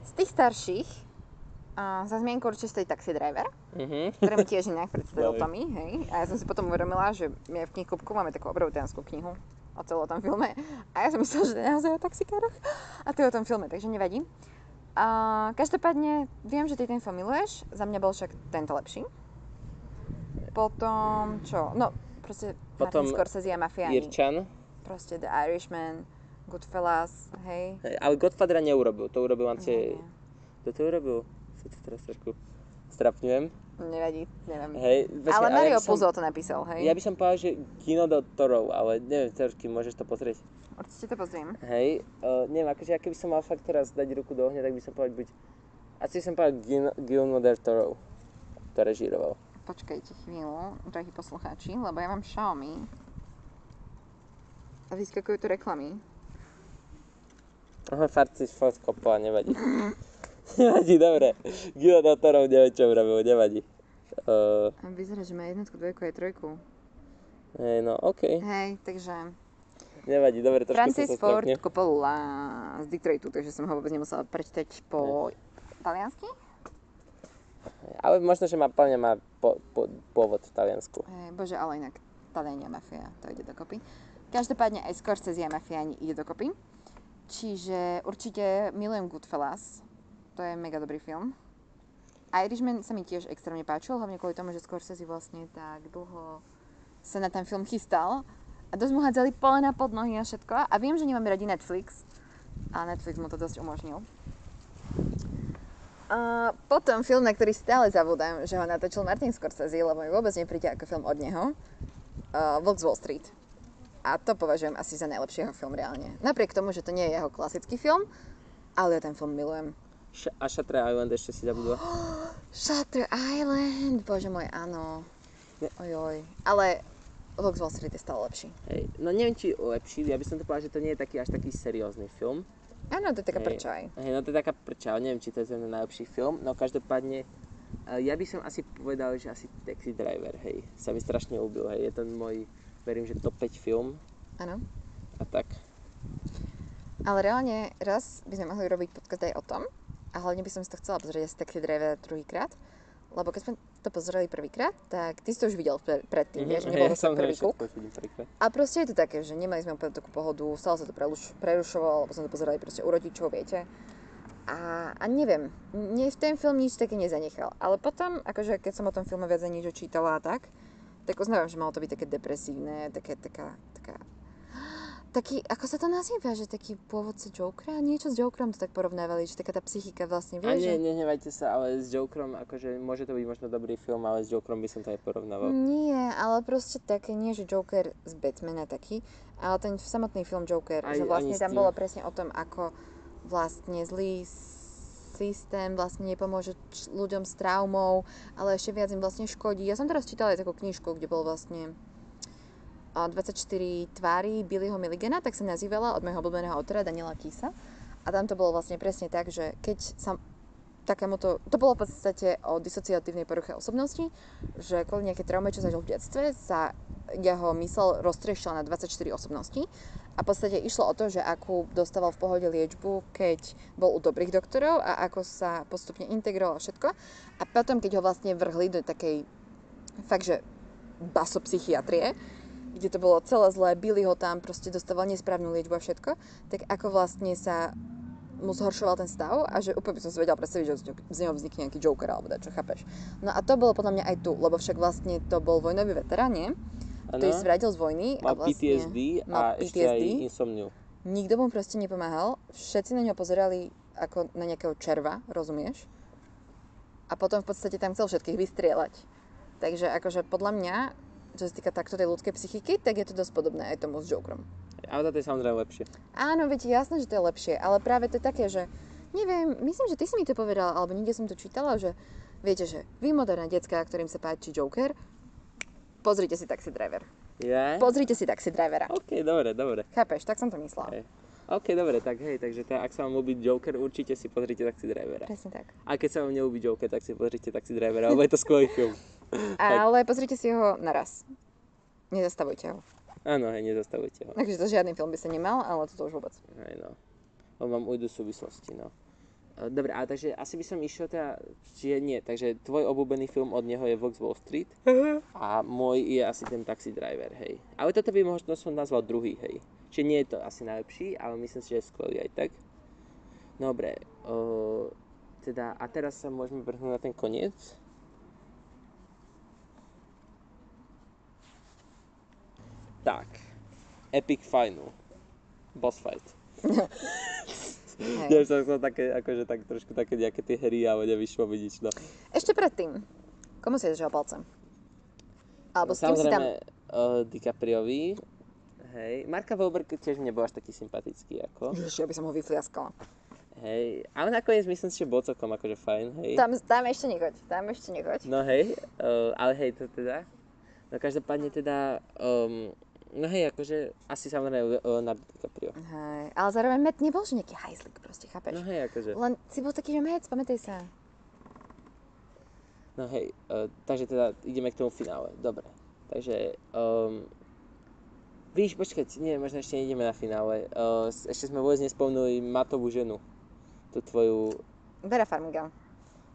z tých starších za zmienku určite stojí Taxi Driver, ktorý mi tiež inak predstavil Tommy, hej. A ja som si potom uvedomila, že my v knihkupku máme takú obrovitánskú knihu o celom tom filme. A ja som myslela, že to je naozaj o taxikároch. A to je o tom filme, takže nevadí. Každopádne viem, že ty ten film miluješ, za mňa bol však tento lepší. Potom čo? No, proste Martin Scorsese a mafiáni. Irčan. Proste The Irishman, Goodfellas, hej. Ale Godfathera neurobil, to urobil Ance... Kto to urobil? Sa to teraz trošku strapňujem. Nevadí, neviem. Hej, ale Mario Puzo to napísal, hej. Ja by som povedal, že Guillermo del Toro, ale neviem, Terky, môžeš to pozrieť. Určite to pozriem. Hej, neviem, akože ja keby som mal fakt teraz dať ruku do ohňa, tak by som povedal buď... Asi som povedal Guillermo del Toro, to režíroval. Počkajte chvíľu, drahí poslucháči, lebo ja mám Xiaomi. A vyskakujú tu reklamy. Aha, fakt si kopla, nevadí. Nevadí, dobre. Guillermo del Toro neviem, čo urobil, nevadí. Vyzerá, že má jednotku, dvojku aj trojku. Hej, no, okej. Hej, takže... Nevadí, dobre, trošku Francis sa Ford strakne. Coppola z Detroitu, takže som ho vôbec nemusela prečítať po taliansky. Ale možno, že plne má pôvod v Taliansku. Bože, ale inak Taliani a mafia, to ide dokopy. Každopádne aj Scorsese a mafiáni ide dokopy. Čiže určite milujem Goodfellas, to je mega dobrý film. Irishman sa mi tiež extrémne páčil, hlavne kvôli tomu, že Scorsese vlastne tak dlho sa na ten film chystal. A dosť mu hádzali polena pod nohy a všetko. A viem, že nemáme radi Netflix. A Netflix mu to dosť umožnil. Potom film, na ktorý stále zabudám, že ho natočil Martin Scorsese, lebo mi vôbec nepríde ako film od neho. Wolf z Wall Street. A to považujem asi za najlepšieho film reálne. Napriek tomu, že to nie je jeho klasický film, ale ja ten film milujem. A Shutter Island ešte si zabudla. Shutter Island, bože môj, áno. Ojoj. Ale Wolf z Wall Street je stále lepší. Hej, no neviem, či lepší, ja by som to povedal, že to nie je taký až taký seriózny film. Áno, to je taká prča. Hej, no to je taká prča, neviem, či to je ten najlepší film, no každopádne ja by som asi povedal, že asi Taxi Driver, hej, sa mi strašne ľúbil, hej, je to môj, verím, že top 5 film. Áno. A tak. Ale reálne raz by sme mohli robiť podcast aj o tom, a hlavne by som si to chcela pozrieť asi Taxi Driver druhýkrát, lebo keď sme to pozreli prvýkrát, tak ty si to už videl predtým, vieš, nebol to svoj prvý kúk. A proste je to také, že nemali sme úplne takú pohodu, stále sa to prerušovalo, lebo sme to pozerali proste u rodičov, viete. A neviem, mne v ten film nič také nezanechal. Ale potom, akože keď som o tom filme viac niečo čítala a tak uznávam, že malo to byť také depresívne, taký, ako sa to nazýva, že taký pôvodca Jokera? Niečo s Jokerom to tak porovnávali, že taká tá psychika vlastne, vieš? A nehnevajte sa, ale s Jokerom, akože môže to byť možno dobrý film, ale s Jokerom by som to aj porovnával. Nie, ale proste také, nie že Joker z Batmana taký, ale ten samotný film Joker, že vlastne tam bolo presne o tom, ako vlastne zlý systém vlastne nepomôže ľuďom s traumou, ale ešte viac im vlastne škodí. Ja som teraz čítala aj takú knižku, kde bol vlastne 24 tvári Billyho Milligana, tak sa nazývala, od môjho obľúbeného autora Daniela Keyesa. A tam to bolo vlastne presne tak, že keď sa takémuto, to bolo v podstate o disociatívnej poruche osobnosti, že kvôli nejaké traume, čo zažil v detstve, sa jeho mysel roztriešila na 24 osobností. A v podstate išlo o to, že akú dostával v pohode liečbu, keď bol u dobrých doktorov a ako sa postupne integroval všetko. A potom, keď ho vlastne vrhli do takej fakt, že basopsychiatrie, kde to bolo celé zlé, Billy ho tam proste dostával nesprávnu liečbu a všetko, tak ako vlastne sa mu zhoršoval ten stav a že úplne by som si vedela predstaviť, že z neho vznikne nejaký Joker alebo čo, chápeš. No a to bolo podľa mňa aj tu, lebo však vlastne to bol vojnový veterán, nie? Ktorý sa vrátil z vojny a vlastne PTSD a ešte aj insomniu. Nikto mu proste nepomáhal, všetci na ňo pozerali ako na nejakého červa, rozumieš? A potom v podstate tam chcel všetkých vystrieľať. Takže akože podľa mňa, čo sa týka takto tej ľudskej psychiky, tak je to dosť podobné aj tomu s Jokerom. Ale to je samozrejme lepšie. Áno, viete, jasné, že to je lepšie, ale práve to je také, že neviem, myslím, že ty si mi to povedal, alebo niekde som to čítala, že viete, že vy moderné decká, ktorým sa páči Joker, pozrite si Taxi Driver. Ja? Pozrite si Taxi Drivera. OK, dobre. Chápeš, tak som to myslela. Hej. OK, dobre, tak hej, takže ak sa vám ľúbi Joker, určite si pozrite Taxi Drivera. Presne tak. A keď sa vám neľúbi Joker, tak si pozrite Taxi Drivera, lebo je to skvelý film. Ale pozrite si ho naraz. Nezastavujte ho. Áno, hej, nezastavujte ho. Takže to žiadny film by sa nemal, ale toto už vôbec. Hej, no. Lebo vám ujdu súvislosti, no. Dobre, ale takže asi by som išiel teda, čiže nie, takže tvoj obľúbený film od neho je Vlk z Wall Street a môj je asi ten Taxi Driver, hej. Ale toto by možno som nazval druhý, hej. Čiže nie je to asi najlepší, ale myslím si, že je skvelý aj tak. Dobre, teda a teraz sa môžeme vrhnúť na ten koniec. Tak, Epic Final, Boss Fight. Ja som chcel také, akože tak trošku také nejaké tie hry, ale nevyšlo vidíš, no. Ešte predtým, komu si držal palcem? Alebo s kým si tam... Samozrejme, DiCapriovi, hej. Marka Wahlberg tiež mne bol až taký sympatický, ako. Ježiš, ja by som ho vyfliaskala. Hej, ale nakoniec myslím si, že bol celkom akože fajn, hej. Tam ešte nechoď. No hej, ale hej, to teda. No každopádne teda, no hej, akože asi samozrejme Leonardo DiCaprio. Hej, ale zároveň Matt nebol, že nejaký hajzlik, proste, chápeš? No hej, akože. Len si bol taký, že Matt, pamätaj sa. No hej, takže teda ideme k tomu finále, dobre. Takže, víš, počkať, nie, možno ešte nejdeme na finále. Ešte sme vôbec nespomenuli Mattovú ženu. Tú tvoju... Vera Farmiga.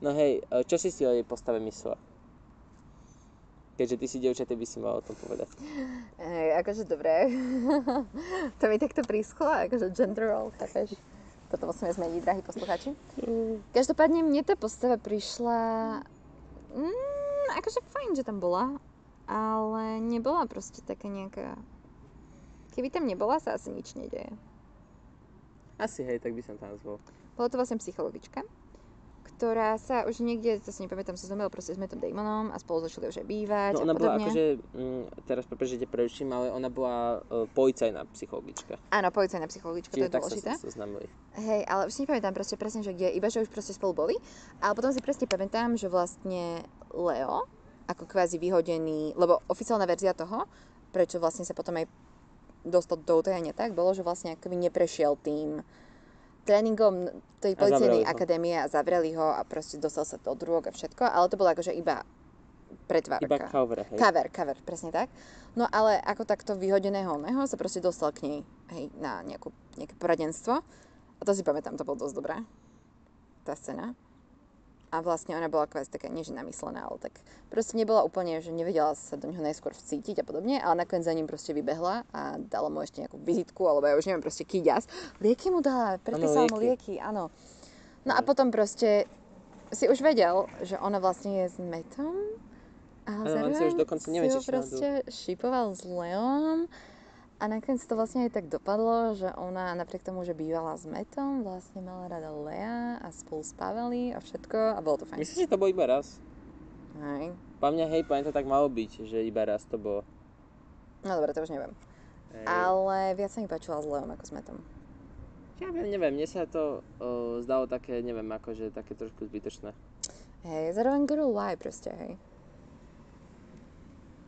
No hej, čo si o jej postave myslela? Keďže ty si dievčatý, by si mala o tom povedať. Akože dobré. To mi takto prísklo, akože gender role, chápeš? Toto musíme zmeniť, drahí poslucháči. Každopádne mne tá postava prišla... akože fajn, že tam bola, ale nebola proste taká nejaká... Keby tam nebola, sa asi nič nedeje. Asi hej, tak by som to nazval. Bola to vlastne psychologička, ktorá sa už niekde, to si nepamätám, sa zomrela proste s Mattom Damonom a spolu začali už aj bývať no ona a bola podobne. akože, teraz prepáč, že te preruším, ale ona bola policajná psychologička. Áno, policajná psychologička, to je dôležité. Čiže tak sa znamenali. Hej, ale už si nepamätám proste presne, že kde, iba že už proste spolu boli. Ale potom si presne pamätám, že vlastne Leo, ako kvázi vyhodený, lebo oficiálna verzia toho, prečo vlastne sa potom aj dostal do utajania tak, bolo, že vlastne akoby neprešiel tým tréningom tej policajnej akadémie a zavreli ho a proste dostal sa do drog a všetko, ale to bolo akože iba pretvárka. Iba cover, hej. Cover, presne tak. No ale ako takto vyhodeného oného sa proste dostal k nej, hej, na nejaké poradenstvo. A to si pamätám, to bolo dosť dobré. Tá scéna. A vlastne ona bola kvázi taká, nie že namyslená, ale tak proste nebola úplne, že nevedela sa do neho najskôr vcítiť a podobne, ale nakoniec za ním proste vybehla a dala mu ešte nejakú vizitku, alebo ja už neviem, proste kýďas. Lieky mu dala, predpísala mu lieky, áno. No a potom proste si už vedel, že ona vlastne je s Mattom a zároveň si už dokonca neviem, si ho či proste šipoval s Leom. A nakoniec to vlastne aj tak dopadlo, že ona napriek tomu, že bývala s Mattom, vlastne mala rada Lea a spolu spávali a všetko a bolo to fajn. Myslíš, že to bolo iba raz? Hej. Po mňa, hej, poviem to tak malo byť, že iba raz to bolo. No dobre, to už neviem. Hej. Ale viac sa mi páčila s Leom ako s Mattom. Ja neviem, mne sa to zdalo také, neviem, akože také trošku zbytočné. Hej, zároveň girl why proste, hej.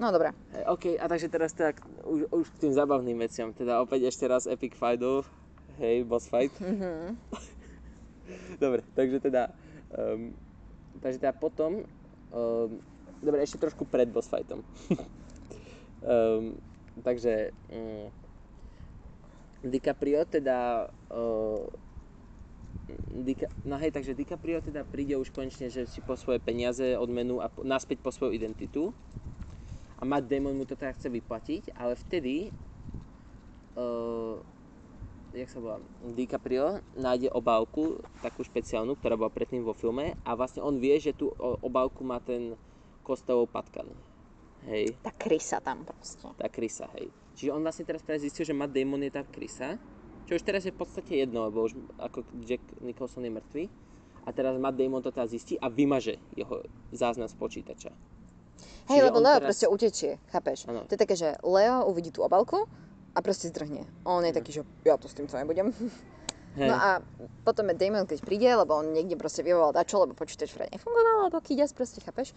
No dobre. Hej, OK, a takže teraz tak už k tým zábavným veciam, teda opäť ešte raz Epic Fight-ov, hej, boss fight. Mhm. Dobre, takže teda potom, dobre, ešte trošku pred boss fightom. Takže DiCaprio teda takže DiCaprio teda príde už konečne, že si po svoje peniaze, odmenu a naspäť po svoju identitu. A Matt Damon mu to teda chce vyplatiť, ale vtedy jak sa volá, DiCaprio nájde obálku, takú špeciálnu, ktorá bola predtým vo filme a vlastne on vie, že tú obálku má ten Kostelov Patkan. Hej. Tá krysa tam proste. Tá krysa, hej. Čiže on vlastne teraz práve zistil, že Matt Damon je tá krysa, čo už teraz je v podstate jedno, lebo už ako Jack Nicholson je mŕtvý. A teraz Matt Damon to teda zistí a vymaže jeho záznam z počítača. Hej, Čiže lebo Leo teraz... proste utečie, chápeš? Ano. To je také, že Leo uvidí tú obálku a proste zdrhne. On je taký, že ja to s tým co nebudem. Hej. No a potom Damon, keď príde, lebo on niekde proste vyvolal dačo, lebo počítač vraj nefungoval, alebo kýďas proste, chápeš?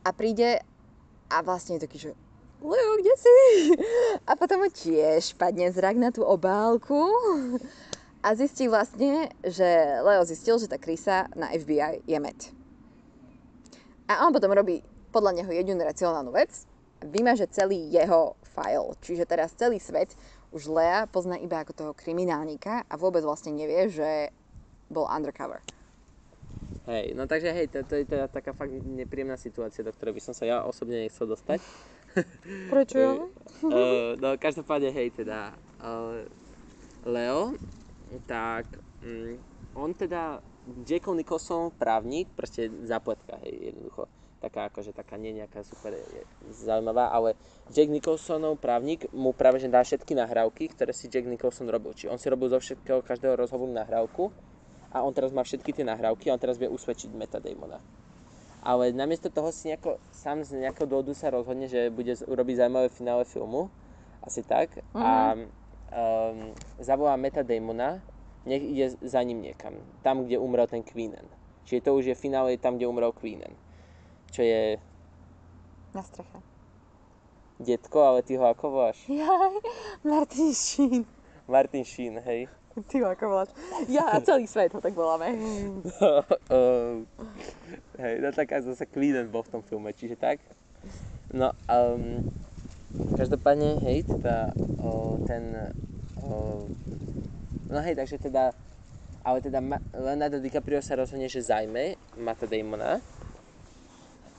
A príde a vlastne je taký, že Leo, kde si? A potom mu tiež padne zrak na tú obálku A zistí vlastne, že Leo zistil, že tá Chrisa na FBI je Matt. A on potom robí podľa neho jedinú racionálnu vec, vymaže celý jeho file. Čiže teraz celý svet už Lea pozná iba ako toho kriminálnika a vôbec vlastne nevie, že bol undercover. Hej, no takže hej, to je teda taká fakt nepríjemná situácia, do ktorej by som sa ja osobne nechcel dostať. Prečo? No každopádne hej, teda Leo, tak on teda, Jack Nicholson, právnik, proste zápletka, hej, jednoducho. Taká akože, taká nie nejaká super zaujímavá, ale Jack Nicholsonov právnik mu práve že dá všetky nahrávky, ktoré si Jack Nicholson robil. Čiže on si robil zo všetkého, každého rozhovoru nahrávku a on teraz má všetky tie nahrávky a on teraz vie usvedčiť Matta Damona. Ale namiesto toho si sám z nejakého dôvodu sa rozhodne, že bude urobiť zaujímavé finále filmu, asi tak, a zavolá Matta Damona, nech ide za ním niekam, tam, kde umrel ten Queenan. Čiže to už je finále tam, kde umrel Queenan. Čo je... Na streche. Detko, ale ty ho ako voláš? Jaj, Martin Sheen. Martin Sheen, hej. Ty ho ako voláš? Ja a celý svet ho tak voláme. Hej, no tak aj zase Queenan bol v tom filme, čiže tak. No, každopádne, hej, teda no hej, takže teda, ale teda Leonardo DiCaprio sa rozhodne, že zajme Matta Damona.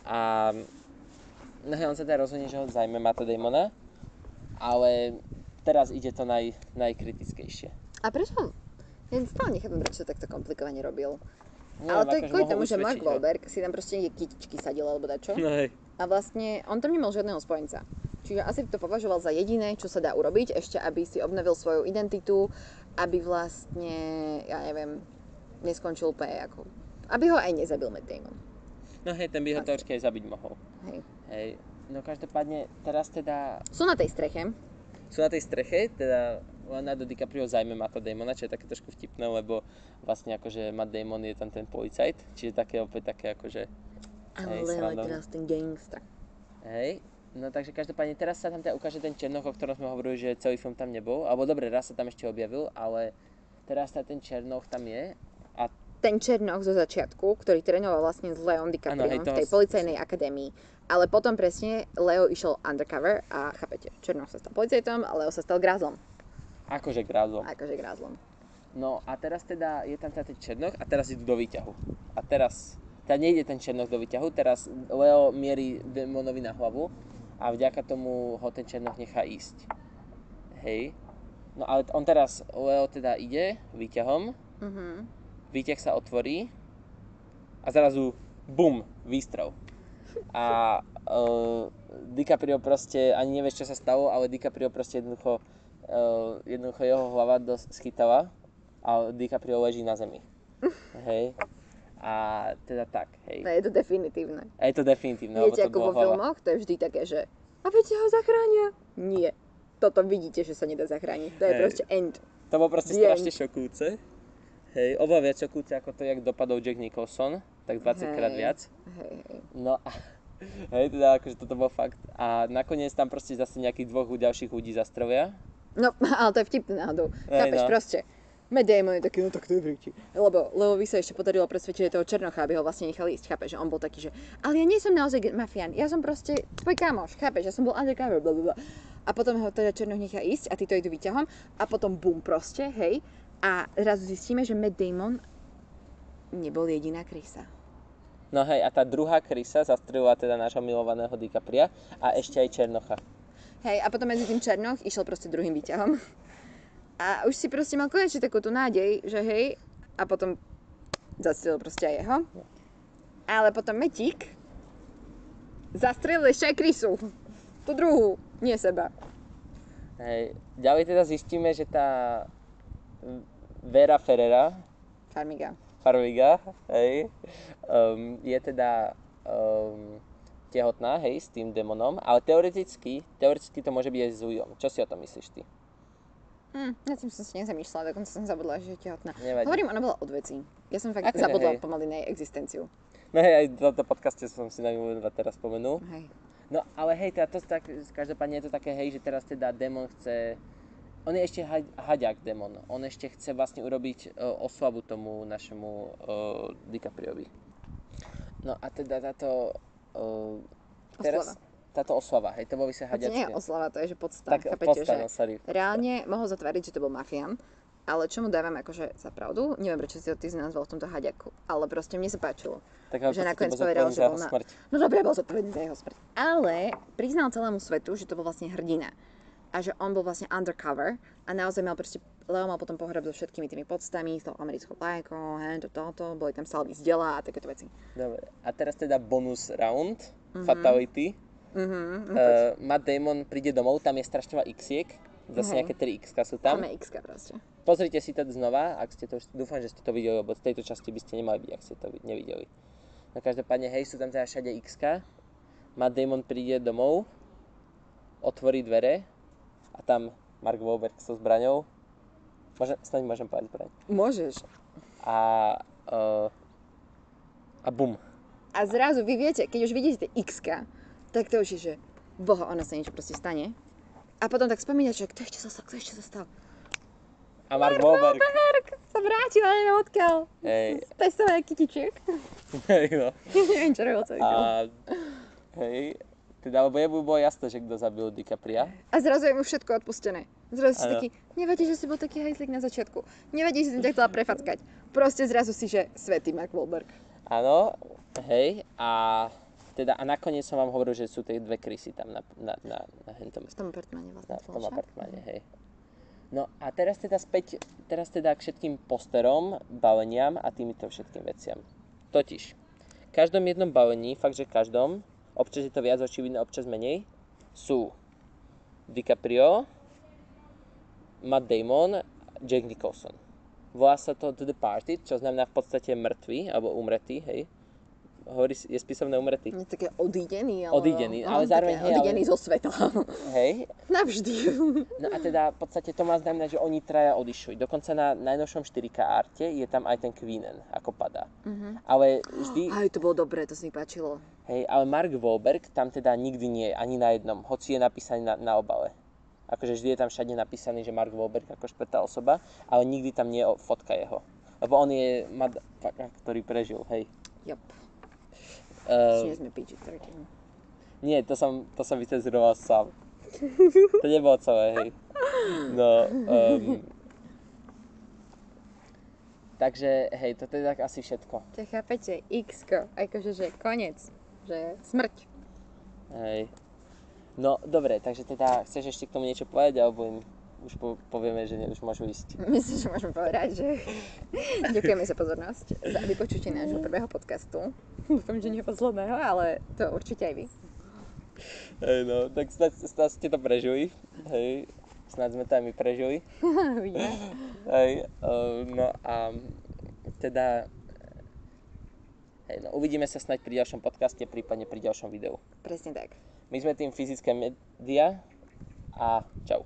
A no hej, on sa teda rozhodne, že ho zajme Matta Damona, ale teraz ide to najkritickejšie. A prečo? Ja stále nechápem, prečo to takto komplikovane robil. Neviem, Ale to je akože kvôli mohol tomu, že Mark usvedčiť ho. Wahlberg si tam proste niekde kytičky sadil alebo dačo. No hej. A vlastne on tam nemal žiadneho spojenca. Čiže asi to považoval za jediné, čo sa dá urobiť, ešte aby si obnovil svoju identitu, aby vlastne, ja neviem, neskončil úplne ako... Aby ho aj nezabil Matt Damon. No hej, ten by ho teoreticky aj zabiť mohol. Hej. Hej, no každopádne teraz teda Sú na tej streche. sú na tej streche, teda Leonardo DiCaprio zajme Matta Damona, čo je také trošku vtipné, lebo vlastne akože Matt Damon je tam ten policajt, čiže také opäť také akože... Ale Leo je teraz ten gangster. Hej, no takže každopádne teraz sa tam teda ukáže ten Černoch, o ktorom sme hovorili, že celý film tam nebol, alebo dobre, raz sa tam ešte objavil, ale teraz ten Černoch tam je a Ten Černoch zo začiatku, ktorý trénoval vlastne s Leom DiCapriom hej, v tej policajnej akadémii. Ale potom presne Leo išiel undercover a chápete, Černoch sa stal policajtom a Leo sa stal grázlom. akože grázom. Akože grázlom. No a teraz teda je tam ten Černoch a teraz idú do výťahu. A teraz, teda nejde ten Černoch do výťahu, teraz Leo mierí démonovi na hlavu a vďaka tomu ho ten Černoch nechá ísť. Hej. No ale on teraz, Leo teda ide výťahom, výťah sa otvorí a zrazu bum, výstrel. A DiCaprio proste, ani nevieš, čo sa stalo, ale DiCaprio proste jednoducho jeho hlava schytala a DiCaprio leží na zemi. Hej. A teda tak, hej. No je to definitívne. A je to definitívne, lebo Viete, to ako bola vo filmoch, to je vždy také, že a viete ho zachránia? Nie. Toto vidíte, že sa nedá zachrániť. To je Hej. proste end. To bolo proste The strašne end. šokujúce. Hej, oveľa viac šokujúce ako to, jak dopadol Jack Nicholson, tak 20 krát Hej. viac. Hej. No a hej, teda akože toto bol fakt. A nakoniec tam proste zase nejakých dvoch ďalších ľudí zastrelia. No, ale to je vtipné náhodou. Hej, Chápeš, no. proste. Matt Damon je taký, no tak to je prečo. Lebo Leovi sa ešte podarilo presvedčiť toho Černocha, aby ho vlastne nechal ísť. Chápeš, že on bol taký, že ale ja nie som naozaj mafián, ja som proste tvoj kamoš, chápeš, ja som bol undercover, blablabla. A potom ho teda Černoch nechá ísť a títo idú výťahom a potom bum proste, hej. A zrazu zistíme, že Matt Damon nebol jediná krysa. No hej, a tá druhá krysa zastrelila teda nášho milovaného DiCapria a ešte aj Černocha. Hej, a potom medzi tým Černoch išiel proste druhým výťahom. A už si proste mal konečne takú tú nádej, že hej, a potom zastrelil proste aj jeho. Ale potom Metík zastrelil ešte aj krysu. Tú druhú, nie seba. Hej, ďalej teda zistíme, že tá Vera Farmiga, hej, je teda tehotná, hej, s tým démonom, ale teoreticky to môže byť aj s Zujom. Čo si o tom myslíš ty? Na tým som si nezamýšľala, dokonca som zabudla, že je tehotná. Nevadí. Hovorím, ona bola od vecí. Ja som fakt Akože zabudla hej. pomaly na jej existenciu. No hej, aj v tomto podcaste som si na ňu teraz spomenul. Hej. No ale hej, teda to tak, každopádne je to také hej, že teraz teda démon chce, On je ešte haďák démon. On ešte chce vlastne urobiť oslavu tomu našemu DiCapriovi. No a teda táto... teraz, táto oslava, hej, to bol vysť haďacký. To nie je oslava, to je, že podsta. Tak, chápete, podsta, že no, sorry. reálne mohol zatváriť, že to bol mafián, ale čo mu dávam akože za pravdu, neviem, prečo si ho ty nazval v tomto haďaku, ale proste mne sa páčilo. Tak, že nakoniec povedal, že bol No dobre, bol zodpovedný za jeho smrť. Ale priznal celému svetu, že to bol vlastne hrdina. A že on bol vlastne undercover a naozaj mal proste, Leo mal potom pohreb so všetkými tými podstami, s tou americkou vlajkou, toto, boli tam salby z diela a takéto veci. Dobre, a teraz teda bonus round, fatality. Matt Damon príde domov, tam je strašne veľa X-iek, zase nejaké 3 X-ka sú tam. Máme X-ka proste. Pozrite si to znova, ak ste to, dúfam, že ste to videli, lebo z tejto časti by ste nemali byť, ak ste to nevideli. No každopádne, hej, sú tam teda všade X-ka, Matt Damon príde domov, otvorí dvere a tam Mark Wahlberg so zbraňou. Snáď môžem povedať zbraň. Môžeš. A bum. A zrazu vy viete, keď už vidíte X-ka, tak to už je, že boha, ona sa niečo proste stane. A potom tak spomínate, že kto ešte zostal? A Mark Wahlberg sa vrátil, ale neviem odkiaľ. Hej. Z testovej kytičiek. Hej, no. Neviem, čo robil celý film. Hej, teda, lebo jemu bolo jasné, že kto zabil DiCapria. A zrazu je mu všetko odpustené. Zrazu si taký, nevadí, že si bol taký hejzlik na začiatku. Nevadí, že som ťa chcela prefackať. Proste zrazu si, že svätý Mark Wahlberg. Áno, hej, a nakoniec som vám hovoril, že sú tie dve krysy tam na hentom. V tom apartmáne vlastne. V tom apartmáne, hej. No a teraz teda k všetkým posterom, baleniam a týmito všetkým veciam. Totiž, v každom jednom balení, fakt, že každom, občas je to viac očividné, občas menej, sú DiCaprio, Matt Damon, Jack Nicholson. Volá sa to The Departed, čo znamená v podstate mŕtvy, alebo umretý, hej. Hovorí, je spisovné umretý. Nie také odídený, ale... Odídený, ale zároveň, hej, odídený zo sveta. Hej. Navždy. No a teda v podstate to má znamená, že oni traja odišli. Dokonca na najnovšom 4K arte je tam aj ten Queenen, ako padá. Ale vždy... Aj to bolo dobré, to sa mi páčilo. Hej, ale Mark Wahlberg tam teda nikdy nie je, ani na jednom, hoci je napísaný na obale. Akože vždy je tam všade napísaný, že Mark Wahlberg ako štvrtá osoba, ale nikdy tam nie je fotka jeho. Lebo on je ktorý prežil, hej. Jop. Nie sme PG-13. Nie, to som vycenzuroval sám. To nebolo celé, hej. No, takže, hej, toto je tak asi všetko. To chápete, X-ko, akože, že koniec, že smrť. Hej. No, dobre, takže teda chceš ešte k tomu niečo povedať, alebo im už povieme, že už môžu ísť? Myslím, že môžeme povedať, že ďakujeme za pozornosť, za vypočutie nášho prvého podcastu. Dúfam, že nie posledného, ale to určite aj vy. Hej, no, tak snad ste to prežili, hej, snad sme to aj my prežili. Uvidíme. Hej, no a teda, hej, no, uvidíme sa snáď pri ďalšom podcaste, prípadne pri ďalšom videu. Presne tak. My sme tým Fyzické média a čau.